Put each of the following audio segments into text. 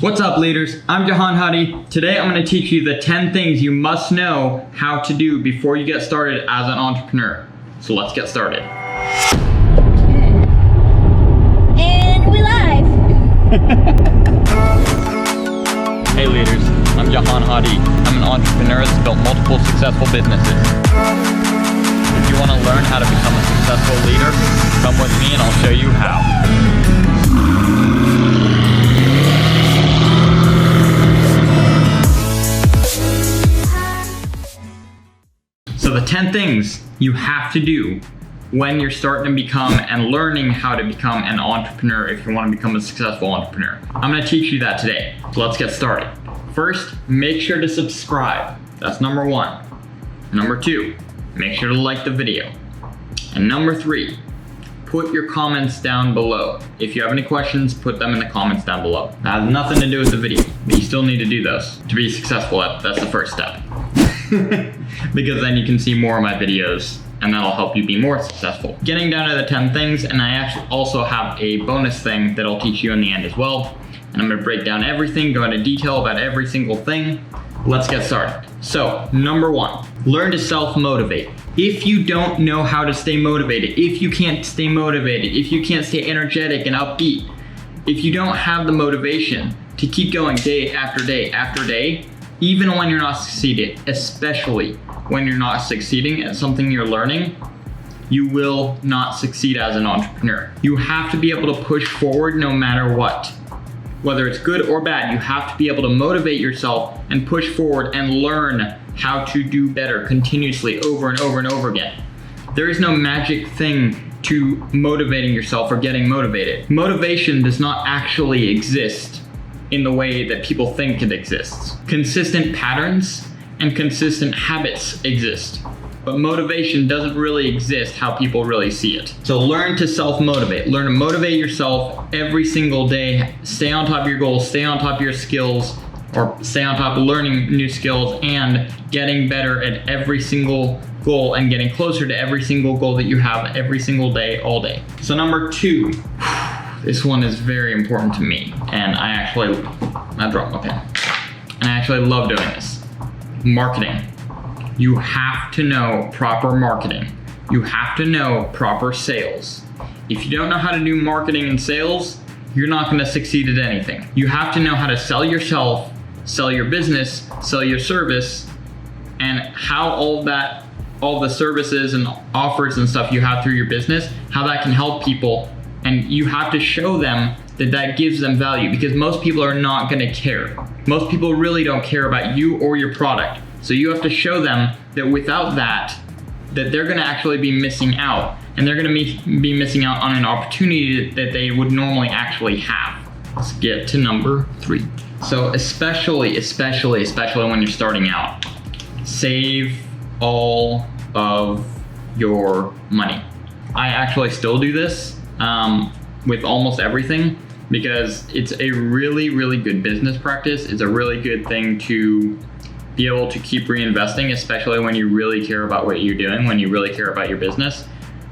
What's up, leaders? I'm Jahan Hadi. Today I'm going to teach you the 10 things you must know how to do before you get started as an entrepreneur. So let's get started. Okay. And we live. Hey leaders, I'm Jahan Hadi. I'm an entrepreneur that's built multiple successful businesses. If you want to learn how to become a successful leader, come with me and I'll show you how. So the 10 things you have to do when you're starting to become and learning how to become an entrepreneur if you want to become a successful entrepreneur. I'm going to teach you that today. So let's get started. First, make sure to subscribe. That's number 1. Number 2, make sure to like the video. And number 3, put your comments down below. If you have any questions, put them in the comments down below. That has nothing to do with the video, but you still need to do those to be successful. That's the first step. Because then you can see more of my videos and that'll help you be more successful. Getting down to the 10 things, and I actually also have a bonus thing that I'll teach you in the end as well. And I'm gonna break down everything, go into detail about every single thing. Let's get started. So, number 1, learn to self-motivate. If you don't know how to stay motivated, if you can't stay motivated, if you can't stay energetic and upbeat, if you don't have the motivation to keep going day after day after day, even when you're not succeeding, especially when you're not succeeding at something you're learning, you will not succeed as an entrepreneur. You have to be able to push forward no matter what. Whether it's good or bad, you have to be able to motivate yourself and push forward and learn how to do better continuously over and over and over again. There is no magic thing to motivating yourself or getting motivated. Motivation does not actually exist in the way that people think it exists. Consistent patterns and consistent habits exist, but motivation doesn't really exist how people really see it. So learn to self-motivate. Learn to motivate yourself every single day. Stay on top of your goals, stay on top of your skills, or stay on top of learning new skills and getting better at every single goal and getting closer to every single goal that you have every single day, all day. So number 2, this one is very important to me, and I actually love doing this. Marketing. You have to know proper marketing. You have to know proper sales. If you don't know how to do marketing and sales, you're not going to succeed at anything. You have to know how to sell yourself, sell your business, sell your service, and how all the services and offers and stuff you have through your business, how that can help people. And you have to show them that gives them value, because most people are not going to care. Most people really don't care about you or your product. So you have to show them that without that they're going to actually be missing out, and they're going to be missing out on an opportunity that they would normally actually have. Let's get to number 3. So especially when you're starting out, save all of your money. I actually still do this with almost everything, because it's a really, really good business practice. It's a really good thing to be able to keep reinvesting, especially when you really care about what you're doing, when you really care about your business.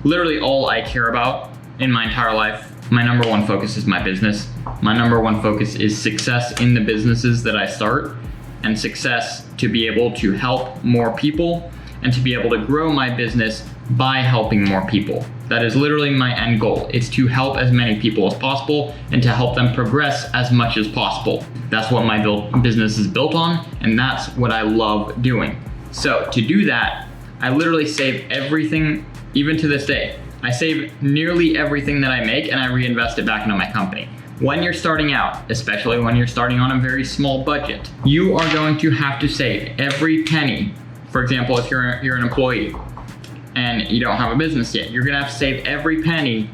Literally all I care about in my entire life, my number 1 focus is my business. My number 1 focus is success in the businesses that I start, and success to be able to help more people and to be able to grow my business by helping more people. That is literally my end goal. It's to help as many people as possible and to help them progress as much as possible. That's what my business is built on, and that's what I love doing. So to do that, I literally save everything, even to this day. I save nearly everything that I make and I reinvest it back into my company. When you're starting out, especially when you're starting on a very small budget, you are going to have to save every penny. For example, if you're an employee and you don't have a business yet, you're gonna have to save every penny,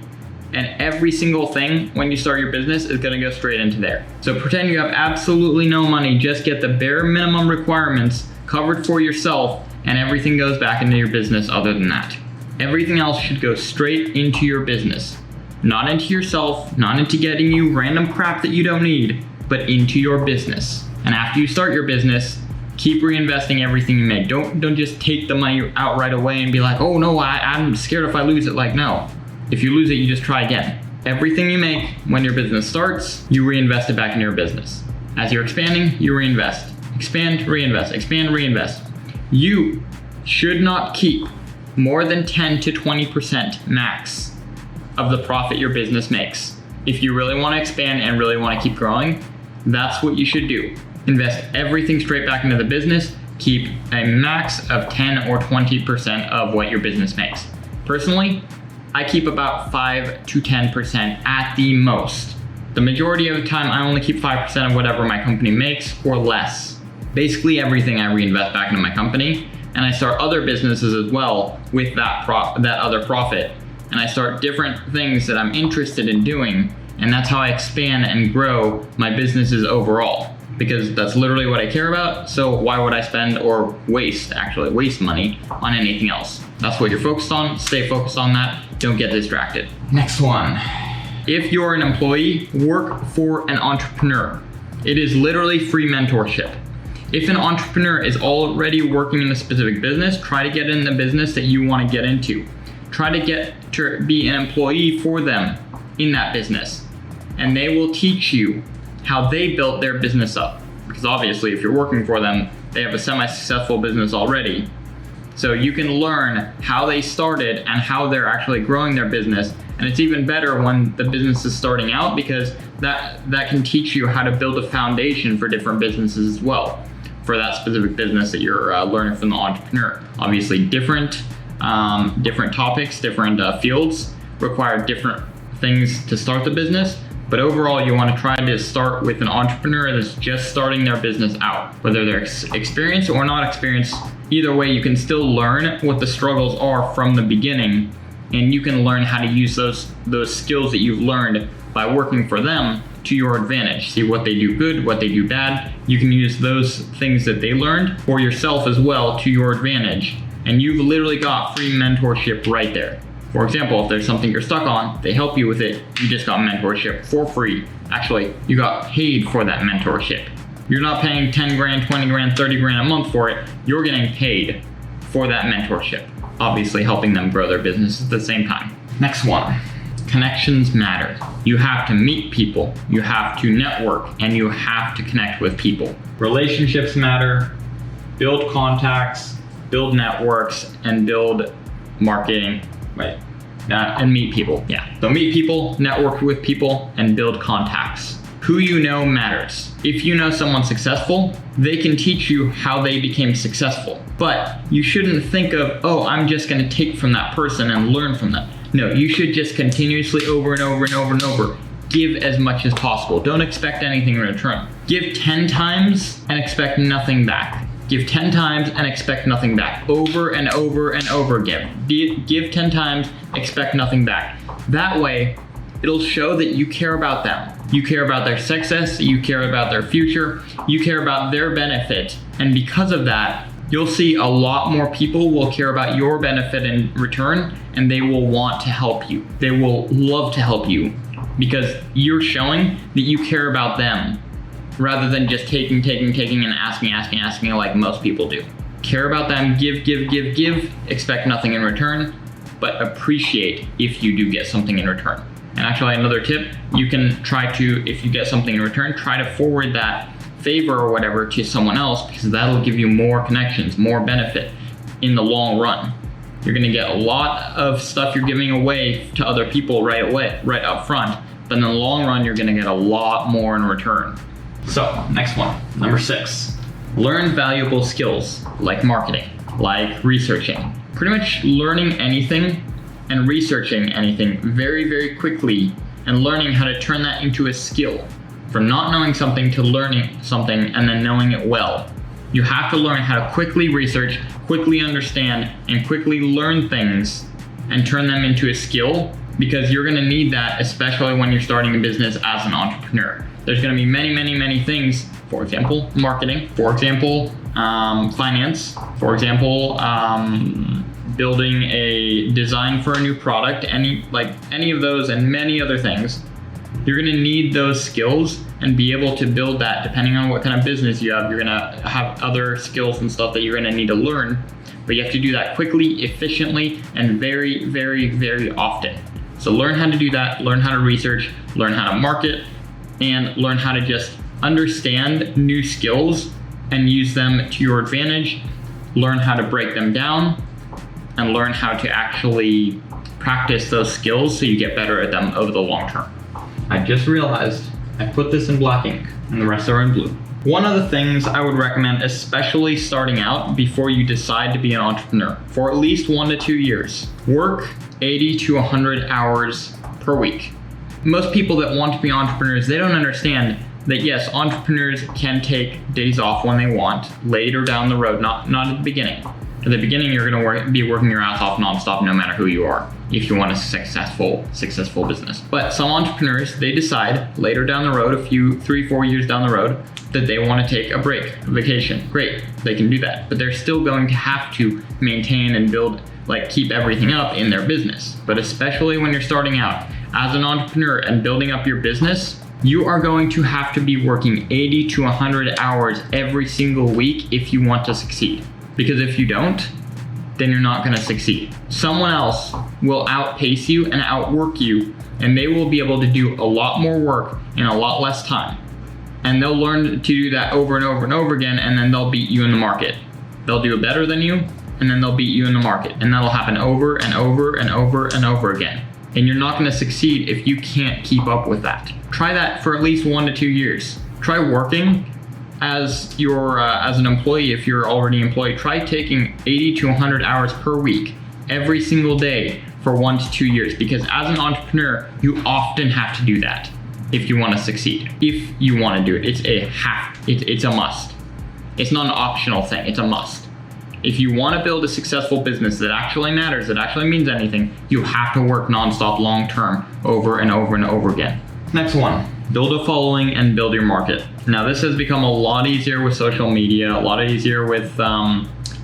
and every single thing when you start your business is gonna go straight into there. So pretend you have absolutely no money, just get the bare minimum requirements covered for yourself, and everything goes back into your business other than that. Everything else should go straight into your business. Not into yourself, not into getting you random crap that you don't need, but into your business. And after you start your business, keep reinvesting everything you make. Don't just take the money out right away and be like, oh no, I'm scared if I lose it. Like, no. If you lose it, you just try again. Everything you make when your business starts, you reinvest it back into your business. As you're expanding, you reinvest. Expand, reinvest, expand, reinvest. You should not keep more than 10 to 20% max of the profit your business makes. If you really want to expand and really want to keep growing, that's what you should do. Invest everything straight back into the business. Keep a max of 10 or 20% of what your business makes. Personally, I keep about 5 to 10% at the most. The majority of the time, I only keep 5% of whatever my company makes or less. Basically everything I reinvest back into my company, and I start other businesses as well with that other profit. And I start different things that I'm interested in doing, and that's how I expand and grow my businesses overall. Because that's literally what I care about, so why would I spend or waste money on anything else? That's what you're focused on. Stay focused on that. Don't get distracted. Next one. If you're an employee, work for an entrepreneur. It is literally free mentorship. If an entrepreneur is already working in a specific business, try to get in the business that you want to get into. Try to get to be an employee for them in that business, and they will teach you how they built their business up. Because obviously if you're working for them, they have a semi-successful business already. So you can learn how they started and how they're actually growing their business. And it's even better when the business is starting out, because that can teach you how to build a foundation for different businesses as well, for that specific business that you're learning from the entrepreneur. Obviously different topics, different fields require different things to start the business. But overall, you want to try to start with an entrepreneur that's just starting their business out. Whether they're experienced or not experienced, either way, you can still learn what the struggles are from the beginning, and you can learn how to use those skills that you've learned by working for them to your advantage. See what they do good, what they do bad. You can use those things that they learned for yourself as well to your advantage. And you've literally got free mentorship right there. For example, if there's something you're stuck on, they help you with it, you just got mentorship for free. Actually, you got paid for that mentorship. You're not paying 10 grand, 20 grand, 30 grand a month for it. You're getting paid for that mentorship. Obviously helping them grow their business at the same time. Next one, connections matter. You have to meet people, you have to network, and you have to connect with people. Relationships matter, build contacts, build networks, and build marketing. And meet people, So meet people, network with people, and build contacts. Who you know matters. If you know someone successful, they can teach you how they became successful. But you shouldn't think of, oh, I'm just gonna take from that person and learn from them. No, you should just continuously over and over and over and over give as much as possible. Don't expect anything in return. Give 10 times and expect nothing back. Give 10 times and expect nothing back. Over and over and over again. Give 10 times, expect nothing back. That way, it'll show that you care about them. You care about their success, you care about their future, you care about their benefit. And because of that, you'll see a lot more people will care about your benefit in return, and they will want to help you. They will love to help you because you're showing that you care about them, rather than just taking and asking like most people do. Care about them, give, expect nothing in return, but appreciate if you do get something in return. And actually another tip, you can try to, if you get something in return, try to forward that favor or whatever to someone else, because that'll give you more connections, more benefit in the long run. You're gonna get a lot of stuff you're giving away to other people right up front, but in the long run, you're gonna get a lot more in return. So, next one, number 6. Learn valuable skills like marketing, like researching. Pretty much learning anything and researching anything very, very quickly and learning how to turn that into a skill. From not knowing something to learning something and then knowing it well. You have to learn how to quickly research, quickly understand, and quickly learn things and turn them into a skill, because you're gonna need that, especially when you're starting a business as an entrepreneur. There's gonna be many things, for example, marketing, for example, finance, for example, building a design for a new product, any of those and many other things. You're gonna need those skills and be able to build that. Depending on what kind of business you have, you're gonna have other skills and stuff that you're gonna need to learn, but you have to do that quickly, efficiently, and very, very often. So learn how to do that, learn how to research, learn how to market, and learn how to just understand new skills and use them to your advantage, learn how to break them down, and learn how to actually practice those skills so you get better at them over the long term. I just realized I put this in black ink and the rest are in blue. One of the things I would recommend, especially starting out before you decide to be an entrepreneur, for at least 1 to 2 years, work 80 to 100 hours per week. Most people that want to be entrepreneurs, they don't understand that yes, entrepreneurs can take days off when they want later down the road, not at the beginning. At the beginning, you're going to be working your ass off nonstop no matter who you are if you want a successful business. But some entrepreneurs, they decide later down the road, 3-4 years down the road, that they want to take a break, a vacation. Great, they can do that. But they're still going to have to maintain and build, keep everything up in their business. But especially when you're starting out as an entrepreneur and building up your business, you are going to have to be working 80 to 100 hours every single week if you want to succeed. Because if you don't, then you're not going to succeed. Someone else will outpace you and outwork you, and they will be able to do a lot more work in a lot less time. And they'll learn to do that over and over and over again, and then they'll beat you in the market. They'll do it better than you, and then they'll beat you in the market. And that'll happen over and over and over and over again. And you're not going to succeed if you can't keep up with that. Try that for at least 1 to 2 years. Try working as an employee. If you're already employed, try taking 80 to 100 hours per week every single day for 1 to 2 years, because as an entrepreneur, you often have to do that if you want to succeed. If you want to do it, it's a must. It's not an optional thing, it's a must. If you want to build a successful business that actually matters, that actually means anything, you have to work nonstop long term over and over and over again. Next one, build a following and build your market. Now this has become a lot easier with social media, a lot easier with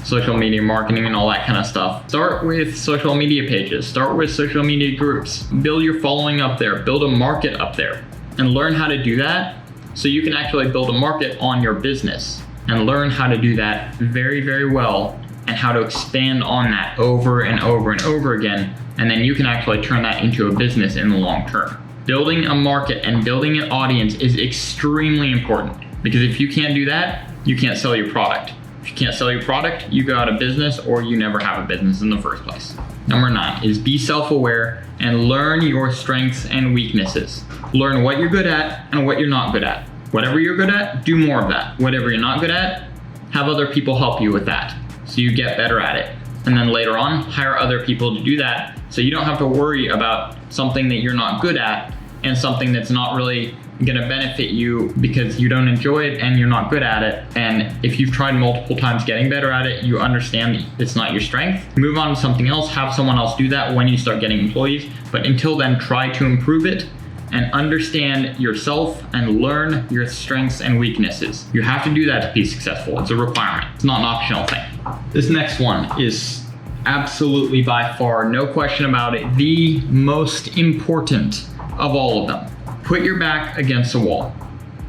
social media marketing and all that kind of stuff. Start with social media pages, start with social media groups, build your following up there, build a market up there, and learn how to do that so you can actually build a market on your business and learn how to do that very, very well and how to expand on that over and over and over again. And then you can actually turn that into a business in the long term. Building a market and building an audience is extremely important, because if you can't do that, you can't sell your product. If you can't sell your product, you go out of business or you never have a business in the first place. Number 9 is be self-aware and learn your strengths and weaknesses. Learn what you're good at and what you're not good at. Whatever you're good at, do more of that. Whatever you're not good at, have other people help you with that so you get better at it. And then later on, hire other people to do that so you don't have to worry about something that you're not good at and something that's not really going to benefit you because you don't enjoy it and you're not good at it. And if you've tried multiple times getting better at it, you understand that it's not your strength. Move on to something else, have someone else do that when you start getting employees. But until then, try to improve it and understand yourself and learn your strengths and weaknesses. You have to do that to be successful. It's a requirement. It's not an optional thing. This next one is absolutely, by far, no question about it, the most important of all of them. Put your back against the wall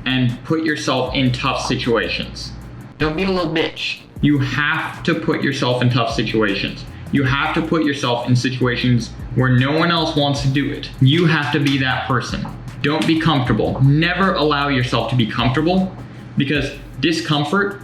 and put yourself in tough situations. Don't be a little bitch. You have to put yourself in tough situations. You have to put yourself in situations where no one else wants to do it. You have to be that person. Don't be comfortable. Never allow yourself to be comfortable, because discomfort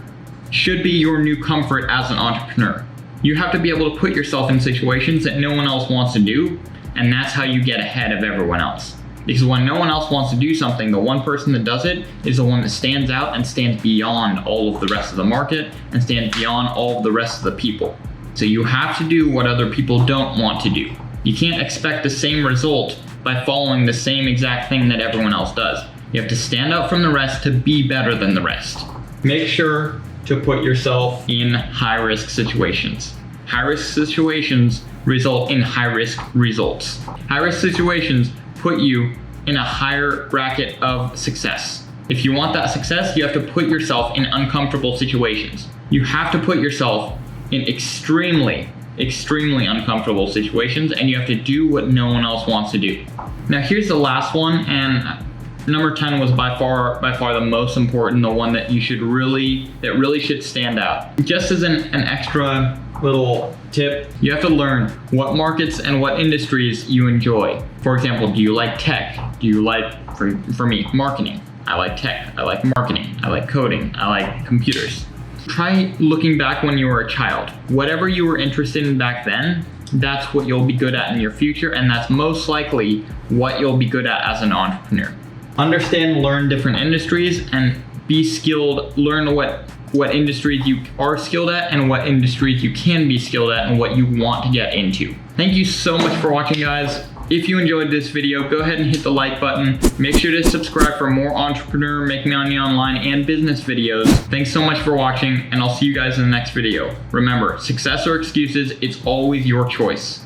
should be your new comfort as an entrepreneur. You have to be able to put yourself in situations that no one else wants to do, and that's how you get ahead of everyone else. Because when no one else wants to do something, the one person that does it is the one that stands out and stands beyond all of the rest of the market and stands beyond all of the rest of the people. So you have to do what other people don't want to do. You can't expect the same result by following the same exact thing that everyone else does. You have to stand out from the rest to be better than the rest. Make sure to put yourself in high-risk situations. High-risk situations result in high-risk results. High-risk situations put you in a higher bracket of success. If you want that success, you have to put yourself in uncomfortable situations. You have to put yourself in extremely uncomfortable situations, and you have to do what no one else wants to do. Now here's the last one, and number 10 was by far the most important, the one that really should stand out. Just as an extra little tip, you have to learn what markets and what industries you enjoy. For example, do you like tech? Do you like, for me, marketing? I like tech, I like marketing, I like coding, I like computers. Try looking back when you were a child. Whatever you were interested in back then, that's what you'll be good at in your future, and that's most likely what you'll be good at as an entrepreneur. Understand, learn different industries, and be skilled. Learn what industries you are skilled at and what industries you can be skilled at and what you want to get into. Thank you so much for watching, guys. If you enjoyed this video, go ahead and hit the like button. Make sure to subscribe for more entrepreneur, make money online, and business videos. Thanks so much for watching, and I'll see you guys in the next video. Remember, success or excuses, it's always your choice.